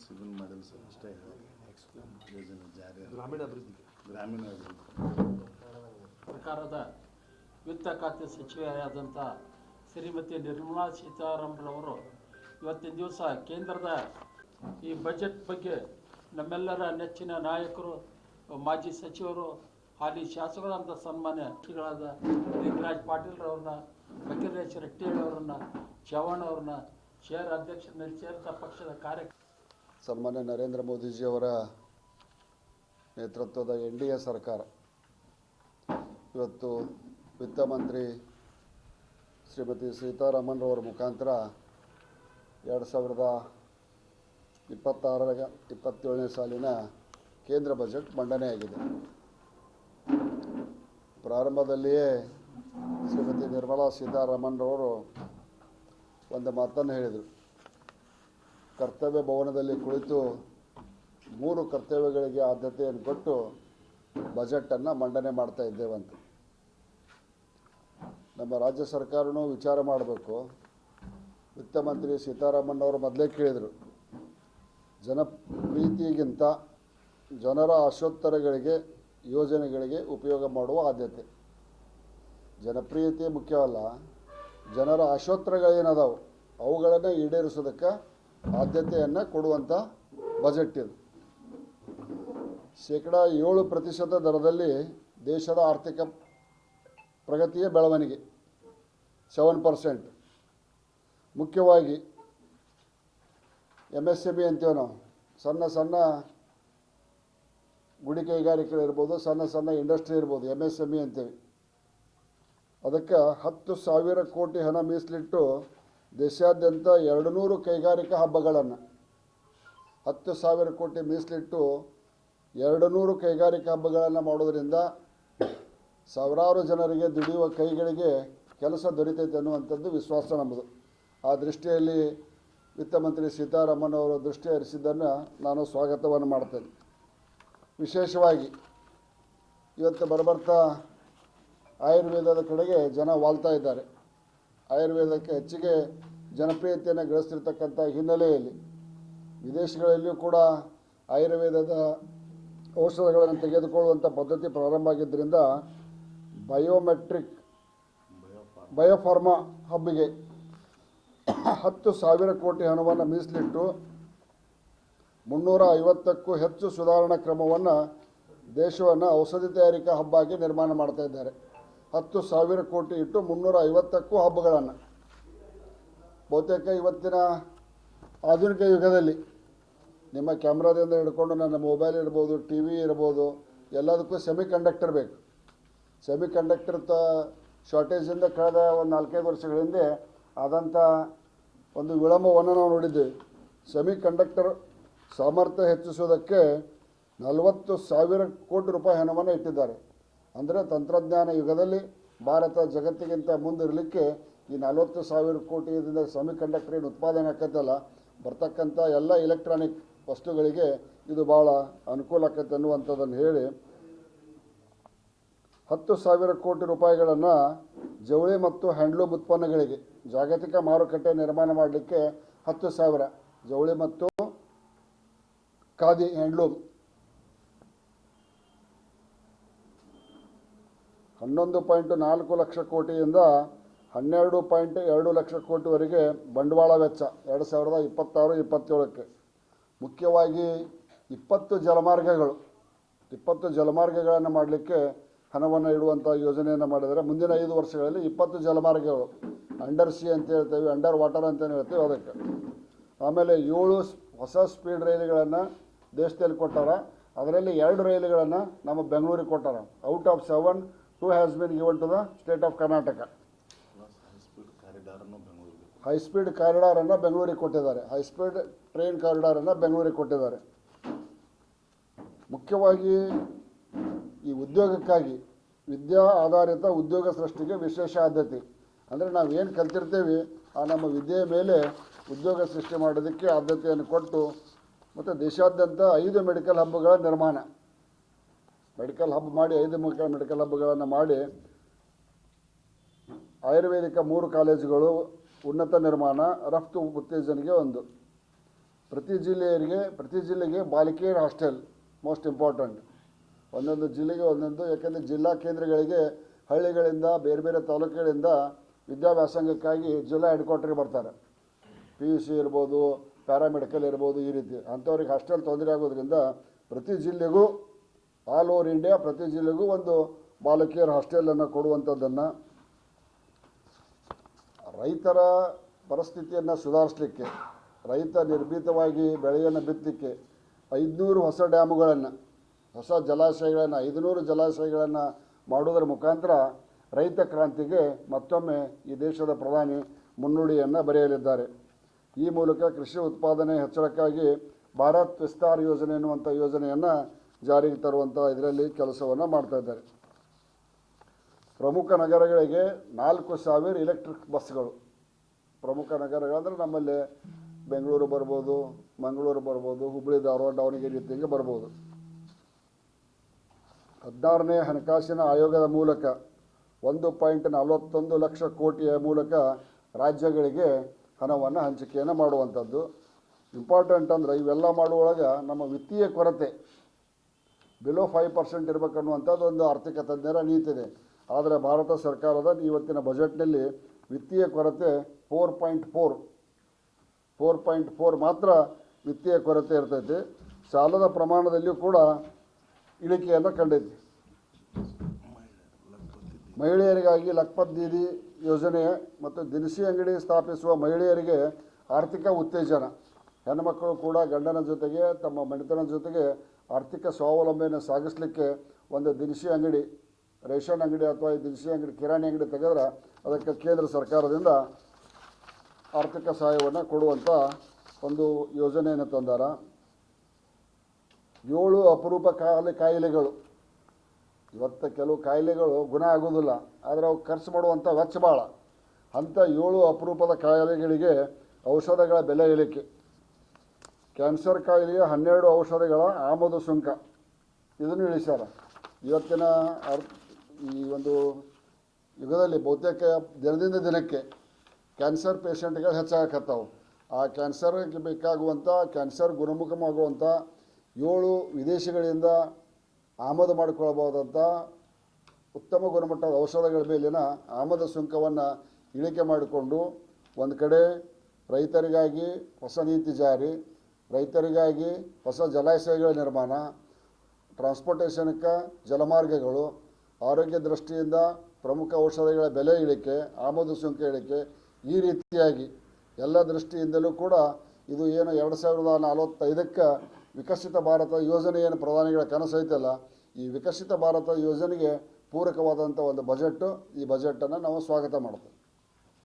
Civil medals ಅಷ್ಟೇ ಯೋಜನೆ ಜಾರಿ ಗ್ರಾಮೀಣಾಭಿವೃದ್ಧಿ ಸರ್ಕಾರದ ವಿತ್ತ ಖಾತೆ ಸಚಿವೆಯಾದಂಥ ಶ್ರೀಮತಿ ನಿರ್ಮಲಾ ಸೀತಾರಾಮನ್ರವರು ಇವತ್ತಿನ ದಿವಸ ಕೇಂದ್ರದ ಈ ಬಜೆಟ್ ಬಗ್ಗೆ ನಮ್ಮೆಲ್ಲರ ನೆಚ್ಚಿನ ನಾಯಕರು, ಮಾಜಿ ಸಚಿವರು, ಹಾಲಿ ಶಾಸಕರಾದಂಥ ಸನ್ಮಾನ್ಯ ಶ್ರೀಗಳಾದ ಲಿಂಗರಾಜ್ ಪಾಟೀಲ್ರವ್ರನ್ನ, ಬಕೀರೇಶ್ ರೆಡ್ಡಿಯವರನ್ನ, ಚವ್ಹಾಣ್ ಅವ್ರನ್ನ, ಶೇರ್ ಅಧ್ಯಕ್ಷರಲ್ಲಿ ಸೇರಿದ ಪಕ್ಷದ ಸನ್ಮಾನ್ಯ ನರೇಂದ್ರ ಮೋದಿಜಿಯವರ ನೇತೃತ್ವದ NDA ಸರ್ಕಾರ ಇವತ್ತು ವಿತ್ತ ಮಂತ್ರಿ ಶ್ರೀಮತಿ ಸೀತಾರಾಮನ್ರವರ ಮುಖಾಂತರ 2026-27ನೇ ಸಾಲಿನ ಕೇಂದ್ರ ಬಜೆಟ್ ಮಂಡನೆಯಾಗಿದೆ. ಪ್ರಾರಂಭದಲ್ಲಿಯೇ ಶ್ರೀಮತಿ ನಿರ್ಮಲಾ ಸೀತಾರಾಮನ್ರವರು ಒಂದು ಮಾತನ್ನು ಹೇಳಿದರು. ಕರ್ತವ್ಯ ಭವನದಲ್ಲಿ ಕುಳಿತು 3 ಕರ್ತವ್ಯಗಳಿಗೆ ಆದ್ಯತೆಯನ್ನು ಕೊಟ್ಟು ಬಜೆಟನ್ನು ಮಂಡನೆ ಮಾಡ್ತಾ ಇದ್ದೇವಂತ. ನಮ್ಮ ರಾಜ್ಯ ಸರ್ಕಾರನೂ ವಿಚಾರ ಮಾಡಬೇಕು. ವಿತ್ತ ಮಂತ್ರಿ ಸೀತಾರಾಮನ್ ಅವರು ಮೊದಲೇ ಕೇಳಿದರು, ಜನಪ್ರೀತಿಗಿಂತ ಜನರ ಆಶೋತ್ತರಗಳಿಗೆ, ಯೋಜನೆಗಳಿಗೆ ಉಪಯೋಗ ಮಾಡುವ ಆದ್ಯತೆ. ಜನಪ್ರಿಯತೆ ಮುಖ್ಯವಲ್ಲ, ಜನರ ಆಶೋತ್ತರಗಳೇನದಾವು ಅವುಗಳನ್ನು ಈಡೇರಿಸೋದಕ್ಕೆ ಆದ್ಯತೆಯನ್ನು ಕೊಡುವಂಥ ಬಜೆಟ್ ಇದು. 7% ದರದಲ್ಲಿ ದೇಶದ ಆರ್ಥಿಕ ಪ್ರಗತಿಯ ಬೆಳವಣಿಗೆ 7%. ಮುಖ್ಯವಾಗಿ MSME ಅಂತೀವಿ ನಾವು, ಸಣ್ಣ ಗುಡಿ ಕೈಗಾರಿಕೆಗಳಿರ್ಬೋದು, ಸಣ್ಣ ಇಂಡಸ್ಟ್ರಿ ಇರ್ಬೋದು, MSME ಅಂತೇವೆ. ಅದಕ್ಕೆ 10,000 ಕೋಟಿ ಹಣ ಮೀಸಲಿಟ್ಟು ದೇಶಾದ್ಯಂತ 200 ಕೈಗಾರಿಕಾ ಹಬ್ಬಗಳನ್ನು 10,000 ಕೋಟಿ ಮೀಸಲಿಟ್ಟು 200 ಕೈಗಾರಿಕಾ ಹಬ್ಬಗಳನ್ನು ಮಾಡೋದರಿಂದ ಸಾವಿರಾರು ಜನರಿಗೆ, ದುಡಿಯುವ ಕೈಗಳಿಗೆ ಕೆಲಸ ದೊರೀತೈತೆ ಅನ್ನುವಂಥದ್ದು ವಿಶ್ವಾಸ ನಮ್ಮದು. ಆ ದೃಷ್ಟಿಯಲ್ಲಿ ವಿತ್ತ ಮಂತ್ರಿ ಸೀತಾರಾಮನ್ ಅವರು ದೃಷ್ಟಿ ಹರಿಸಿದ್ದನ್ನು ನಾನು ಸ್ವಾಗತವನ್ನು ಮಾಡ್ತೇನೆ. ವಿಶೇಷವಾಗಿ ಇವತ್ತು ಬರ್ತಾ ಆಯುರ್ವೇದದ ಕಡೆಗೆ ಜನ ವಾಲ್ತಾ ಇದ್ದಾರೆ. ಆಯುರ್ವೇದಕ್ಕೆ ಹೆಚ್ಚಿಗೆ ಜನಪ್ರಿಯತೆಯನ್ನು ಗಳಿಸ್ತಿರ್ತಕ್ಕಂಥ ಹಿನ್ನೆಲೆಯಲ್ಲಿ ವಿದೇಶಗಳಲ್ಲಿಯೂ ಕೂಡ ಆಯುರ್ವೇದದ ಔಷಧಗಳನ್ನು ತೆಗೆದುಕೊಳ್ಳುವಂಥ ಪದ್ಧತಿ ಪ್ರಾರಂಭ ಆಗಿದ್ದರಿಂದ ಬಯೋಫಾರ್ಮಾ ಹಬ್ಬಿಗೆ 10,000 ಕೋಟಿ ಹಣವನ್ನು ಮೀಸಲಿಟ್ಟು 350ಕ್ಕೂ ಹೆಚ್ಚು ಸುಧಾರಣಾ ಕ್ರಮವನ್ನು ದೇಶವನ್ನು ಔಷಧಿ ತಯಾರಿಕಾ ಹಬ್ಬಾಗಿ ನಿರ್ಮಾಣ ಮಾಡ್ತಾ ಇದ್ದಾರೆ. 10,000 ಕೋಟಿ ಇಟ್ಟು 350ಕ್ಕೂ ಹಬ್ಬಗಳನ್ನು. ಬಹುತೇಕ ಇವತ್ತಿನ ಆಧುನಿಕ ಯುಗದಲ್ಲಿ ನಿಮ್ಮ ಕ್ಯಾಮ್ರಾದಿಂದ ಹಿಡ್ಕೊಂಡು ನನ್ನ ಮೊಬೈಲ್ ಇರ್ಬೋದು, TV ಇರ್ಬೋದು, ಎಲ್ಲದಕ್ಕೂ ಸೆಮಿಕಂಡಕ್ಟರ್ ಬೇಕು. ಸೆಮಿಕಂಡಕ್ಟರ್ ಶಾರ್ಟೇಜಿಂದ ಕಳೆದ ಒಂದು 4-5 ವರ್ಷಗಳ ಹಿಂದೆ ಆದಂಥ ಒಂದು ವಿಳಂಬವನ್ನು ನಾವು ನೋಡಿದ್ದೇವೆ. ಸೆಮಿಕಂಡಕ್ಟರ್ ಸಾಮರ್ಥ್ಯ ಹೆಚ್ಚಿಸೋದಕ್ಕೆ 40,000 ಕೋಟಿ ರೂಪಾಯಿ ಹಣವನ್ನು ಇಟ್ಟಿದ್ದಾರೆ. ಅಂದರೆ ತಂತ್ರಜ್ಞಾನ ಯುಗದಲ್ಲಿ ಭಾರತ ಜಗತ್ತಿಗಿಂತ ಮುಂದಿರಲಿಕ್ಕೆ ಈ 40,000 ಕೋಟಿಯಿಂದ ಸೆಮಿಕಂಡಕ್ಟರ್ ಏನು ಉತ್ಪಾದನೆ ಆಕತ್ತಲ್ಲ, ಬರ್ತಕ್ಕಂಥ ಎಲ್ಲ ಇಲೆಕ್ಟ್ರಾನಿಕ್ ವಸ್ತುಗಳಿಗೆ ಇದು ಭಾಳ ಅನುಕೂಲ ಆಕತ್ತೆ ಅನ್ನುವಂಥದ್ದನ್ನು ಹೇಳಿ 10,000 ಕೋಟಿ ರೂಪಾಯಿಗಳನ್ನು ಜವಳಿ ಮತ್ತು ಹ್ಯಾಂಡ್ಲೂಮ್ ಉತ್ಪನ್ನಗಳಿಗೆ ಜಾಗತಿಕ ಮಾರುಕಟ್ಟೆ ನಿರ್ಮಾಣ ಮಾಡಲಿಕ್ಕೆ 10,000 ಜವಳಿ ಮತ್ತು ಖಾದಿ ಹ್ಯಾಂಡ್ಲೂಮ್, 11.4 ಲಕ್ಷ ಕೋಟಿಯಿಂದ 12.2 ಲಕ್ಷ ಕೋಟಿವರೆಗೆ ಬಂಡವಾಳ ವೆಚ್ಚ 2026-27ಕ್ಕೆ. ಮುಖ್ಯವಾಗಿ 20 ಜಲಮಾರ್ಗಗಳನ್ನು ಮಾಡಲಿಕ್ಕೆ ಹಣವನ್ನು ಇಡುವಂಥ ಯೋಜನೆಯನ್ನು ಮಾಡಿದರೆ ಮುಂದಿನ 5 ವರ್ಷಗಳಲ್ಲಿ 20 ಜಲಮಾರ್ಗಗಳು, ಅಂಡರ್ ಸಿ ಅಂತ ಹೇಳ್ತೇವೆ, ಅಂಡರ್ ವಾಟರ್ ಅಂತ ಹೇಳ್ತೇವೆ ಅದಕ್ಕೆ. ಆಮೇಲೆ 7 ಹೊಸ ಸ್ಪೀಡ್ ರೈಲುಗಳನ್ನು ದೇಶದಲ್ಲಿ ಕೊಟ್ಟಾರ. ಅದರಲ್ಲಿ 2 ರೈಲುಗಳನ್ನು ನಮ್ಮ ಬೆಂಗಳೂರಿಗೆ ಕೊಟ್ಟಾರ. Out of 7, 2 has been given to the state of Karnataka. High speed ಕಾರಿಡಾರನ್ನು ಬೆಂಗಳೂರಿಗೆ ಕೊಟ್ಟಿದ್ದಾರೆ. ಹೈಸ್ಪೀಡ್ ಟ್ರೈನ್ ಕಾರಿಡಾರನ್ನು ಬೆಂಗಳೂರಿಗೆ ಕೊಟ್ಟಿದ್ದಾರೆ. ಮುಖ್ಯವಾಗಿ ಈ ಉದ್ಯೋಗಕ್ಕಾಗಿ ವಿದ್ಯಾ ಆಧಾರಿತ ಉದ್ಯೋಗ ಸೃಷ್ಟಿಗೆ ವಿಶೇಷ ಆದ್ಯತೆ. ಅಂದರೆ ನಾವು ಏನು ಕಲ್ತಿರ್ತೀವಿ ಆ ನಮ್ಮ ವಿದ್ಯೆಯ ಮೇಲೆ ಉದ್ಯೋಗ ಸೃಷ್ಟಿ ಮಾಡೋದಕ್ಕೆ ಆದ್ಯತೆಯನ್ನು ಕೊಟ್ಟು, ಮತ್ತು ದೇಶಾದ್ಯಂತ 5 ಮೆಡಿಕಲ್ ಹಬ್ಗಳ ನಿರ್ಮಾಣ, ಮೆಡಿಕಲ್ ಹಬ್ ಮಾಡಿ 5 ಮೆಡಿಕಲ್ ಹಬ್ಗಳನ್ನು ಮಾಡಿ, ಆಯುರ್ವೇದಿಕ 3 ಕಾಲೇಜುಗಳು, ಉನ್ನತ ನಿರ್ಮಾಣ, ರಫ್ತು ಉತ್ತೇಜನೆಗೆ 1, ಪ್ರತಿ ಜಿಲ್ಲೆಗೆ ಬಾಲಿಕೆಯರ ಹಾಸ್ಟೆಲ್ ಮೋಸ್ಟ್ ಇಂಪಾರ್ಟೆಂಟ್. ಒಂದೊಂದು ಜಿಲ್ಲೆಗೆ ಒಂದೊಂದು, ಯಾಕೆಂದರೆ ಜಿಲ್ಲಾ ಕೇಂದ್ರಗಳಿಗೆ ಹಳ್ಳಿಗಳಿಂದ ಬೇರೆ ಬೇರೆ ತಾಲೂಕುಗಳಿಂದ ವಿದ್ಯಾಭ್ಯಾಸಂಗಕ್ಕಾಗಿ ಜಿಲ್ಲಾ ಹೆಡ್ ಕ್ವಾರ್ಟರ್ಗೆ ಬರ್ತಾರೆ. PUC ಇರ್ಬೋದು, ಪ್ಯಾರಾಮೆಡಿಕಲ್ ಇರ್ಬೋದು, ಈ ರೀತಿ ಅಂಥವ್ರಿಗೆ ಹಾಸ್ಟೆಲ್ ತೊಂದರೆ ಆಗೋದ್ರಿಂದ ಪ್ರತಿ ಜಿಲ್ಲೆಗೂ ಆಲ್ ಓವರ್ ಇಂಡಿಯಾ ಪ್ರತಿ ಜಿಲ್ಲೆಗೂ ಒಂದು ಬಾಲಕಿಯರ ಹಾಸ್ಟೆಲನ್ನು ಕೊಡುವಂಥದ್ದನ್ನು, ರೈತರ ಪರಿಸ್ಥಿತಿಯನ್ನು ಸುಧಾರಿಸಲಿಕ್ಕೆ, ರೈತ ನಿರ್ಭೀತವಾಗಿ ಬೆಳೆಯನ್ನು ಬಿತ್ತಲಿಕ್ಕೆ 500 ಹೊಸ ಡ್ಯಾಮುಗಳನ್ನು, ಹೊಸ ಜಲಾಶಯಗಳನ್ನು, 500 ಜಲಾಶಯಗಳನ್ನು ಮಾಡುವುದರ ಮುಖಾಂತರ ರೈತ ಕ್ರಾಂತಿಗೆ ಮತ್ತೊಮ್ಮೆ ಈ ದೇಶದ ಪ್ರಧಾನಿ ಮುನ್ನುಡಿಯನ್ನು ಬರೆಯಲಿದ್ದಾರೆ. ಈ ಮೂಲಕ ಕೃಷಿ ಉತ್ಪಾದನೆ ಹೆಚ್ಚಳಕ್ಕಾಗಿ ಭಾರತ್ ವಿಸ್ತಾರ್ ಯೋಜನೆ ಎನ್ನುವಂಥ ಯೋಜನೆಯನ್ನು ಜಾರಿಗೆ ತರುವಂಥ ಇದರಲ್ಲಿ ಕೆಲಸವನ್ನು ಮಾಡ್ತಾ ಇದ್ದಾರೆ. ಪ್ರಮುಖ ನಗರಗಳಿಗೆ 4000 ಎಲೆಕ್ಟ್ರಿಕ್ ಬಸ್ಗಳು, ಪ್ರಮುಖ ನಗರಗಳಂದರೆ ನಮ್ಮಲ್ಲಿ ಬೆಂಗಳೂರು ಬರ್ಬೋದು, ಮಂಗಳೂರು ಬರ್ಬೋದು, ಹುಬ್ಬಳ್ಳಿ, ಧಾರವಾಡ, ದಾವಣಗೆರೆ ರೀತಿಯಾಗಿ ಬರ್ಬೋದು. 16ನೇ ಹಣಕಾಸಿನ ಆಯೋಗದ ಮೂಲಕ 1.41 ಲಕ್ಷ ಕೋಟಿಯ ಮೂಲಕ ರಾಜ್ಯಗಳಿಗೆ ಹಣವನ್ನು ಹಂಚಿಕೆಯನ್ನು ಮಾಡುವಂಥದ್ದು. ಇಂಪಾರ್ಟೆಂಟ್ ಅಂದರೆ ಇವೆಲ್ಲ ಮಾಡುವೊಳಗೆ ನಮ್ಮ ವಿತ್ತೀಯ ಕೊರತೆ ಬಿಲೋ 5% ಇರಬೇಕನ್ನುವಂಥದ್ದು ಒಂದು ಆರ್ಥಿಕ ತಜ್ಞರ ನೀತಿ ಇದೆ. ಆದರೆ ಭಾರತ ಸರ್ಕಾರದ ಇವತ್ತಿನ ಬಜೆಟ್ನಲ್ಲಿ ವಿತ್ತೀಯ ಕೊರತೆ 4.4 ಮಾತ್ರ ವಿತ್ತೀಯ ಕೊರತೆ ಇರ್ತೈತಿ. ಸಾಲದ ಪ್ರಮಾಣದಲ್ಲಿಯೂ ಕೂಡ ಇಳಿಕೆಯನ್ನು ಕಂಡೈತಿ. ಮಹಿಳೆಯರಿಗಾಗಿ ಲಖಪತ್ ದೀದಿ ಯೋಜನೆ ಮತ್ತು ದಿನಸಿ ಅಂಗಡಿ ಸ್ಥಾಪಿಸುವ ಮಹಿಳೆಯರಿಗೆ ಆರ್ಥಿಕ ಉತ್ತೇಜನ, ಹೆಣ್ಣುಮಕ್ಕಳು ಕೂಡ ಗಂಡನ ಜೊತೆಗೆ ತಮ್ಮ ಮನೆತನ ಜೊತೆಗೆ ಆರ್ಥಿಕ ಸ್ವಾವಲಂಬನೆಯನ್ನು ಸಾಗಿಸಲಿಕ್ಕೆ ಒಂದು ದಿನಸಿ ಅಂಗಡಿ, ರೇಷನ್ ಅಂಗಡಿ ಅಥವಾ ಈ ದಿನಸಿ ಅಂಗಡಿ, ಕಿರಾಣಿ ಅಂಗಡಿ ತೆಗೆದ್ರೆ ಅದಕ್ಕೆ ಕೇಂದ್ರ ಸರ್ಕಾರದಿಂದ ಆರ್ಥಿಕ ಸಹಾಯವನ್ನು ಕೊಡುವಂಥ ಒಂದು ಯೋಜನೆಯನ್ನು ತಂದಾರ. 7 ಅಪರೂಪ ಕಾಯಿಲೆಗಳು, ಇವತ್ತು ಕೆಲವು ಕಾಯಿಲೆಗಳು ಗುಣ ಆಗೋದಿಲ್ಲ, ಆದರೆ ಅವು ಖರ್ಚು ಮಾಡುವಂಥ ವೆಚ್ಚ ಭಾಳ. ಅಂಥ 7 ಅಪರೂಪದ ಕಾಯಿಲೆಗಳಿಗೆ ಔಷಧಗಳ ಬೆಲೆ ಇಳಿಕೆ, ಕ್ಯಾನ್ಸರ್ ಕಾಯಿಲೆಯ 12 ಔಷಧಗಳ ಆಮದು ಸುಂಕ ಇದನ್ನು ಇಳಿಸ್ಯಾರ. ಇವತ್ತಿನ ಈ ಒಂದು ಯುಗದಲ್ಲಿ ಬಹುತೇಕ ದಿನದಿಂದ ದಿನಕ್ಕೆ ಕ್ಯಾನ್ಸರ್ ಪೇಷಂಟ್ಗಳು ಹೆಚ್ಚಾಗಕತ್ತಾವೆ. ಆ ಕ್ಯಾನ್ಸರ್ಗೆ ಬೇಕಾಗುವಂಥ, ಕ್ಯಾನ್ಸರ್ ಗುಣಮುಖವಾಗುವಂಥ 7 ವಿದೇಶಗಳಿಂದ ಆಮದು ಮಾಡಿಕೊಳ್ಳಬಹುದಂಥ ಉತ್ತಮ ಗುಣಮಟ್ಟದ ಔಷಧಗಳ ಮೇಲಿನ ಆಮದು ಸುಂಕವನ್ನು ಇಳಿಕೆ ಮಾಡಿಕೊಂಡು ಒಂದು ಕಡೆ ರೈತರಿಗಾಗಿ ಹೊಸ ನೀತಿ ಜಾರಿ, ರೈತರಿಗಾಗಿ ಹೊಸ ಜಲಾಶಯಗಳ ನಿರ್ಮಾಣ, ಟ್ರಾನ್ಸ್ಪೋರ್ಟೇಷನ್ಕ್ಕೆ ಜಲಮಾರ್ಗಗಳು, ಆರೋಗ್ಯ ದೃಷ್ಟಿಯಿಂದ ಪ್ರಮುಖ ಔಷಧಗಳ ಬೆಲೆ ಇಳಿಕೆ, ಆಮದು ಸುಂಕ ಇಳಿಕೆ, ಈ ರೀತಿಯಾಗಿ ಎಲ್ಲ ದೃಷ್ಟಿಯಿಂದಲೂ ಕೂಡ ಇದು ಏನು 2045ಕ್ಕೆ ವಿಕಸಿತ ಭಾರತ ಯೋಜನೆ ಏನು ಪ್ರಧಾನಿಗಳ ಕನಸು ಐತಲ್ಲ, ಈ ವಿಕಸಿತ ಭಾರತ ಯೋಜನೆಗೆ ಪೂರಕವಾದಂಥ ಒಂದು ಬಜೆಟ್ಟು. ಈ ಬಜೆಟನ್ನು ನಾವು ಸ್ವಾಗತ ಮಾಡ್ತೇವೆ.